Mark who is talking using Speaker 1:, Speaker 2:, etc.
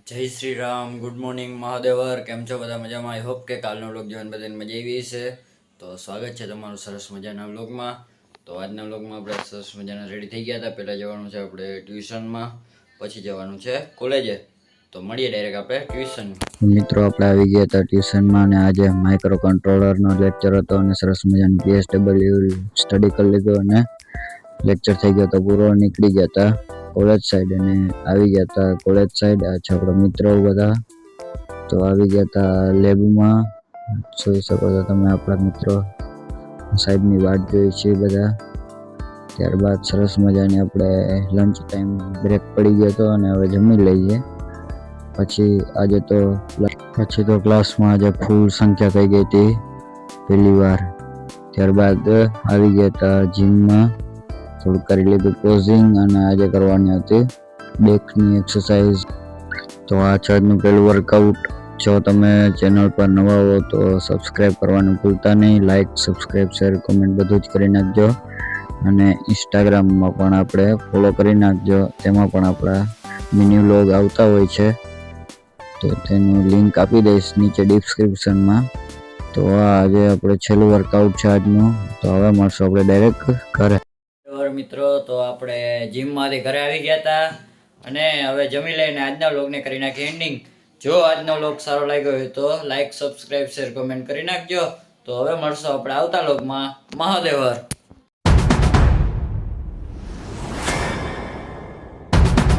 Speaker 1: જય Shri Ram, good morning મહાદેવર. કેમ છો બધા? મજામાં? આઈ હોપ કે કાલનો વ્લોગ જોઈને બધાને મજા આવી છે. તો સ્વાગત છે તમારું સરસ મજાના વ્લોગમાં. તો આજના વ્લોગમાં આપણે સરસ મજાના રેડી થઈ ગયા હતા. પહેલાં જવાનું છે આપણે ટ્યુશનમાં, પછી જવાનું છે કોલેજે. તો મળીએ ડાયરેક્ટ આપણે ટ્યુશનમાં. મિત્રો આપણે આવી ગયા હતા ટ્યુશનમાં અને આજે માઇક્રો કંટ્રોલરનો લેક્ચર હતો અને સરસ મજાનું PSW સ્ટડી કરી લીધું અને લેક્ચર થઈ ગયો તો પૂરો. નીકળી ગયા હતા કોલેજ સાઈડ અને આવી ગયા હતા કોલેજ સાઈડ. આ છે આપણા મિત્રો બધા. તો આવી ગયા હતા લેબમાં. જોઈ શકો છો તમે આપણા મિત્રો સાહેબની વાટ જોઈ છે બધા. ત્યારબાદ સરસ મજાની આપણે લંચ ટાઈમ બ્રેક પડી ગયો હતો અને હવે જમી લઈએ. પછી તો ક્લાસમાં આજે ફૂલ સંખ્યા થઈ ગઈ હતી પહેલી વાર. ત્યારબાદ આવી ગયા હતા જીમમાં, થોડું કરી લીધું પોઝિંગ અને આજે કરવાની હતી બેકની એક્સરસાઇઝ. તો આ છે આજનું પહેલું વર્કઆઉટ. જો તમે ચેનલ પર નવા હો તો સબસ્ક્રાઈબ કરવાનું ભૂલતા નહીં. લાઈક, સબસ્ક્રાઈબ, શેર, કોમેન્ટ બધું જ કરી નાખજો. અને ઇન્સ્ટાગ્રામમાં પણ આપણે ફોલો કરી નાખજો. તેમાં પણ આપણા મિની વ્લોગ આવતા હોય છે, તો તેનું લિંક આપી દઈશ નીચે ડિસ્ક્રિપ્શનમાં. તો આજે આપણે છેલ્લું વર્કઆઉટ છે આજનું. તો હવે મળશું આપણે ડાયરેક્ટ ઘરે. મિત્રો, તો આપણે જીમમાંથી ઘરે આવી ગયા હતા અને હવે જમી લઈને આજના વ્લોગને કરી નાખી એન્ડિંગ. જો આજનો વ્લોગ સારો લાગ્યો હોય તો લાઈક, સબસ્ક્રાઈબ, શેર, કોમેન્ટ કરી નાખજો. તો હવે મળશું આપણે આવતા વ્લોગમાં. મહાદેવર.